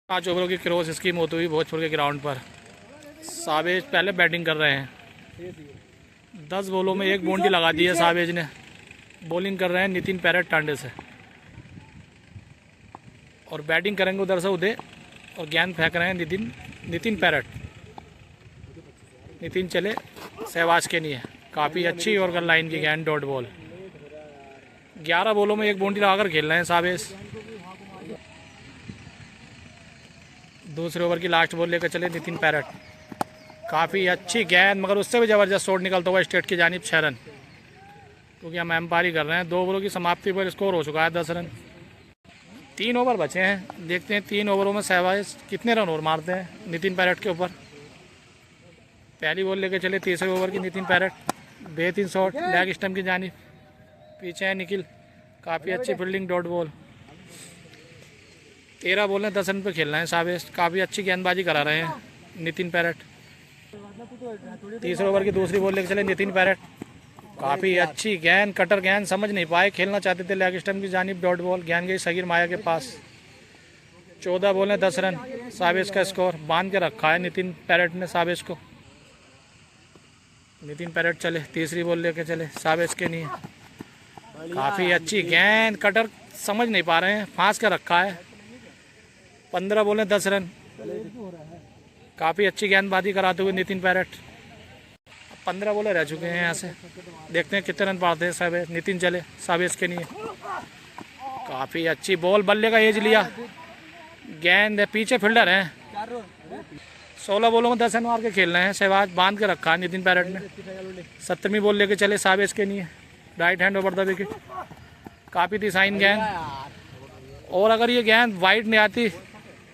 5 ओवरों की cross scheme होती हुई भोजपुर के ग्राउंड पर सावेज पहले बैटिंग कर रहे हैं। 10 बॉलों में 1 बाउंड्री लगा दी है सावेज ने। बॉलिंग कर रहे हैं नितिन पैरट टांडे से और बैटिंग करेंगे उधर से उदय और गेंद फेंक रहे हैं नितिन पैरट। नितिन चले सहवाज के लिए काफ़ी अच्छी और गन लाइन की गेंद, डॉट बॉल। 11 बॉलों में 1 बाउंड्री लगाकर खेल रहे हैं सावेज। दूसरे ओवर की लास्ट बॉल लेकर चले नितिन पैरट। काफ़ी अच्छी गेंद मगर उससे भी ज़बरदस्त शॉट निकलता हुआ स्टेट की जानिब 6 रन, क्योंकि हम एम्पायरी कर रहे हैं। 2 ओवरों की समाप्ति पर स्कोर हो चुका है 10 रन। 3 ओवर बचे हैं, देखते हैं 3 ओवरों में सहवाज कितने रन और मारते हैं नितिन पैरट के ऊपर। पहली बॉल लेकर चले तीसरे ओवर की नितिन पैरट। बेहतरीन शॉट लेग स्टंप की जानिब, पीछे है निखिल। काफ़ी अच्छी फील्डिंग, डॉट बॉल। 13 बॉल में 10 रन पर खेल रहे हैं सावेज। काफ़ी अच्छी गेंदबाजी करा रहे हैं नितिन पैरट। तीसरे ओवर की दूसरी बॉल लेकर चले नितिन पैरट। काफ़ी अच्छी गेंद, कटर गेंद, समझ नहीं पाए, खेलना चाहते थे लेग स्टंप की जानिब, डॉट बॉल। गेंद गई सगीर माया के पास। 14 बॉल में 10 रन सावेज का स्कोर। बांध के रखा है नितिन पैरट ने सावेज को। नितिन पैरट चले तीसरी बॉल लेकर चले सावेज के लिए। काफ़ी अच्छी गेंद, कटर समझ नहीं पा रहे हैं, फांस कर रखा है। 15 बॉल में 10 रन। काफ़ी अच्छी गेंदबाजी कराते हुए नितिन पैरट। 15 बॉलें रह चुके हैं यहाँ से, देखते हैं कितने रन पाते हैं सावेज। नितिन चले सावेज के लिए। काफ़ी अच्छी बॉल, बल्ले का एज लिया, गेंद है, पीछे फील्डर हैं। 16 बॉलों में 10 रन मार के खेल रहे हैं सहवाज। बांध के रखा है नितिन पैरट ने। 17वीं बॉल लेके चले सावेज के लिए। Right hand over the wicket. काफ़ी डिसाइन गेंद, और अगर ये गेंद वाइड नहीं आती,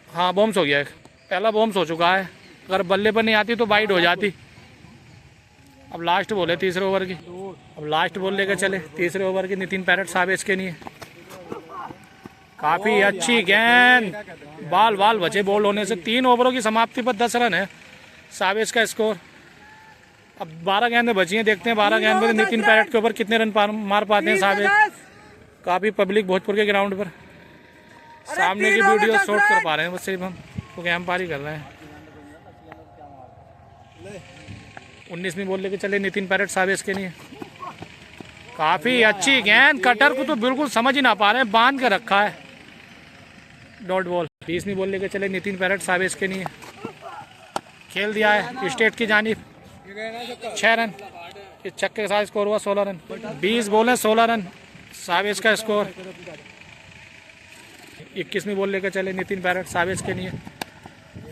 हाँ बॉम्स हो गया है, पहला बॉम्स हो चुका है। अगर बल्ले पर नहीं आती तो वाइड हो जाती। अब लास्ट बॉल है तीसरे ओवर की। अब लास्ट बॉल लेकर चले तीसरे ओवर की नितिन पैरट सावेज के लिए। काफ़ी अच्छी गेंद, बाल बाल बचे बॉल होने से। 3 ओवरों की समाप्ति पर 10 रन है सावेज का स्कोर। अब 12 गेंदें बची हैं, देखते हैं 12 गेंद में नितिन पैरट के ऊपर कितने रन मार पाते हैं सावेज। काफ़ी पब्लिक भोजपुर के ग्राउंड पर। सामने की वीडियो शॉट कर पा रहे हैं बस सिर्फ हम, क्योंकि एम्पायरी कर रहे हैं। 19वीं बॉल लेके चले नितिन पैरट सावेज के लिए। काफ़ी अच्छी गेंद, कटर को तो बिल्कुल समझ ही ना पा रहे हैं, बांध के रखा है, डॉट बॉल। 20वीं बॉल लेके चले नितिन पैरट सावेज के लिए। खेल दिया है स्टेट की जानिब 6 रन। इस छक्के के साथ स्कोर हुआ 16 रन। 20 बॉल है 16 रन सावेज का स्कोर। 21वीं बॉल लेकर चले नितिन पैरट सावेज के लिए।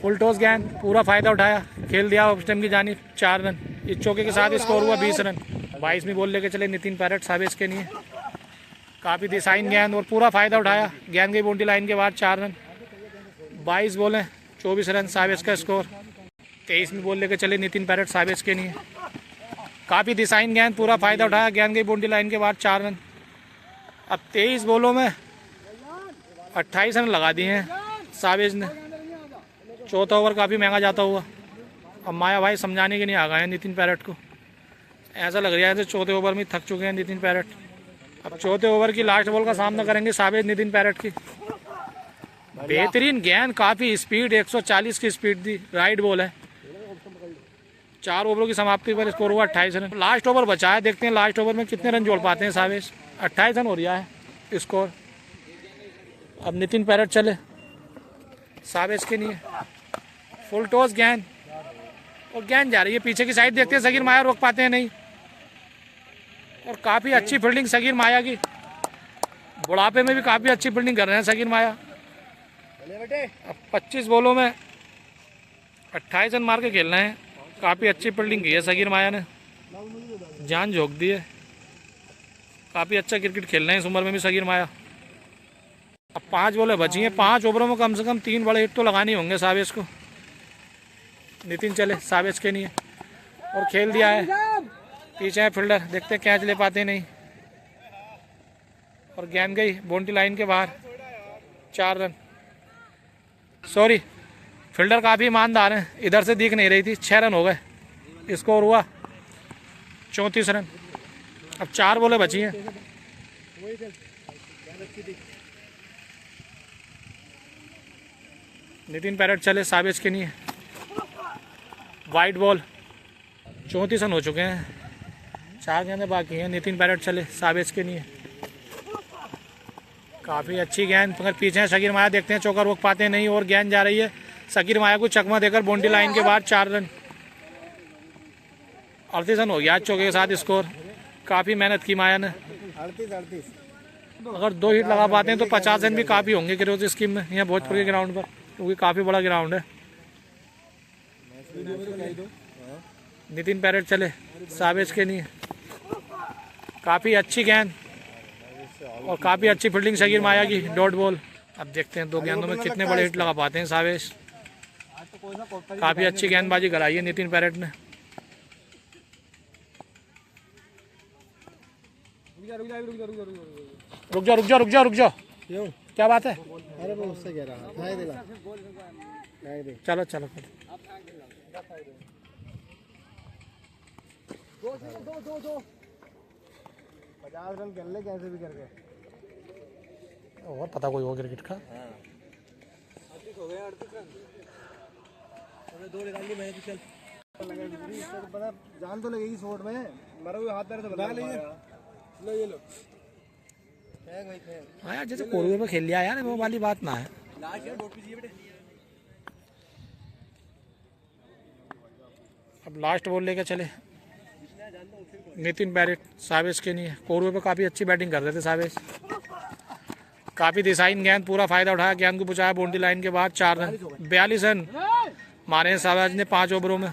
फुल टॉस गेंद, पूरा फायदा उठाया, खेल दिया ऑफ स्टंप की जानिब 4 रन। इस चौके के साथ स्कोर हुआ 20 रन। 22वीं बॉल लेकर चले नितिन पैरट सावेज के लिए। काफ़ी डिसाइन गेंद और पूरा फायदा उठाया, गेंद गई बाउंड्री लाइन के बाद 4 रन। 22 बॉल है 24 रन सावेज का स्कोर। 23वीं बॉल लेकर चले नितिन पैरट सावेज के लिए। काफ़ी डिसाइन गेंद, पूरा फायदा उठाया, गेंद गई बाउंड्री लाइन के बाद 4 रन। अब 23 बॉलों में 28 रन लगा दिए हैं सावेज ने। चौथा ओवर काफ़ी महंगा जाता हुआ। अब माया भाई समझाने के लिए आ गए हैं नितिन पैरट को। ऐसा लग रहा है जैसे चौथे ओवर में थक चुके हैं नितिन पैरट। अब चौथे ओवर की लास्ट बॉल का सामना करेंगे सावेज नितिन पैरट की। बेहतरीन गेंद, काफ़ी स्पीड, 140 की स्पीड दी, राइट बॉल है। 4 ओवरों की समाप्ति पर स्कोर हुआ 28 रन। लास्ट ओवर बचा है, देखते हैं लास्ट ओवर में कितने रन जोड़ पाते हैं सावेज। 28 रन हो रहा है स्कोर। अब नितिन पैरट चले सावेज के लिए। फुल टॉस गेंद, और गेंद जा रही है पीछे की साइड, देखते हैं सगीर माया रोक पाते हैं नहीं। और काफ़ी अच्छी फील्डिंग सगीर माया की। बुढ़ापे में भी काफ़ी अच्छी फील्डिंग कर रहे हैं सगीर माया। अब 25 बॉलों में 28 रन मार के खेल रहे हैं। काफ़ी अच्छी फील्डिंग की है सगीर माया ने, जान झोंक दी है। काफ़ी अच्छा क्रिकेट खेल रहे हैं इस उम्र में भी सगीर माया। अब 5 बॉलें बची हैं, 5 ओवरों में कम से कम 3 बड़े हिट तो लगाने होंगे सावेज को। नितिन चले सावेज के लिए और खेल दिया है, पीछे है फील्डर, देखते हैं कैच ले पाते नहीं। और गेंद गई बाउंड्री लाइन के बाहर, 4 रन। सॉरी, फील्डर काफ़ी ईमानदार हैं, इधर से दिख नहीं रही थी। 6 रन हो गए, स्कोर हुआ 34 रन। अब 4 बॉलें बची हैं। नितिन पैरेट चले साबिश के लिए, वाइट बॉल 34 रन हो चुके हैं, 4 गेंदें बाकी हैं। नितिन पैरेट चले साबिश के लिए, काफ़ी अच्छी गेंद, मगर पीछे हैं शकीर माया, देखते हैं चौका रोक पाते हैं नहीं, और गेंद जा रही है शकीर माया को चकमा देकर बाउंड्री लाइन के बाद 4 रन। 38 रन हो गया आज चौके के साथ स्कोर। काफ़ी मेहनत की माया ने, 38। अगर 2 हिट लगा पाते हैं तो 50 रन भी काफ़ी होंगे क्रोज स्कीम में, यहाँ भोजपुर के ग्राउंड पर, क्योंकि काफ़ी बड़ा ग्राउंड है। नितिन पैरेट चले साबिश के लिए, काफ़ी अच्छी गेंद और काफ़ी अच्छी फील्डिंग शकीर माया की, डॉट बॉल। अब देखते हैं 2 गेंदों में कितने बड़े हिट लगा पाते हैं साबिश। काफ़ी अच्छी गेंदबाजी कराई है नितिन पैरेट ने। रुक जा। क्यों? क्या बात है? अरे वो उससे कह रहा है। चलो 50 रन कर ले कैसे भी करके। और पता कोई हो क्रिकेट का। 38 हो गया, 38 रन। अरे 2 निकाल ली मैंने, चल पता जान तो लगेगी शॉट में, मरा हुआ हाथ पैर तो बता लेंगे। लो ये लो हाँ यार, जैसे कोरवे पे खेल लिया यार, वो वाली बात ना है। अब लास्ट बॉल लेके चले नितिन पैरेट साबिश के लिए, कोरवे पे काफ़ी अच्छी बैटिंग कर रहे थे साबिश, काफ़ी दिशाहीन गेंद, पूरा फायदा उठाया, गेंद को पहुंचाया बाउंड्री लाइन के बाद 4 रन। 42 रन मारे साबिश ने 5 ओवरों में,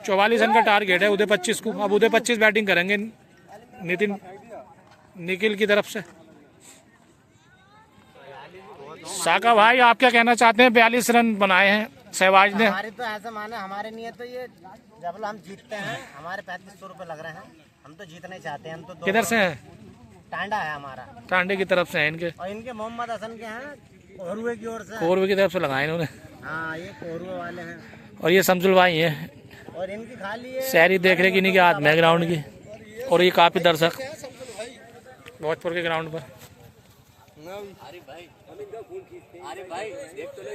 44 रन का टारगेट है उदय 25 को। अब उदय 25 बैटिंग करेंगे नितिन निखिल की तरफ से। साका भाई, आप क्या कहना चाहते हैं? 42 रन बनाए हैं सहवाज ने। हमारी तो ऐसा माने, हमारे लिए तो ये जब हम जीतते हैं हमारे 3500 रुपए लग रहे हैं, हम तो जीतना ही चाहते हैं। हम तो किधर से हैं? टांडा है हमारा, टांडे की तरफ से हैं इनके, और इनके मोहम्मद हसन के हैं कोहरुए की ओर से। कोरवे की तरफ से लगाए इन्होंने। हाँ, ये कोहरुए वाले हैं, और ये शमसुल भाई हैं, और इनकी खाली है शहरी देख रहे कि इन्हीं के हाथ में ग्राउंड की। और ये काफ़ी दर्शक भोजपुर के ग्राउंड पर। अरे भाई देख तो ले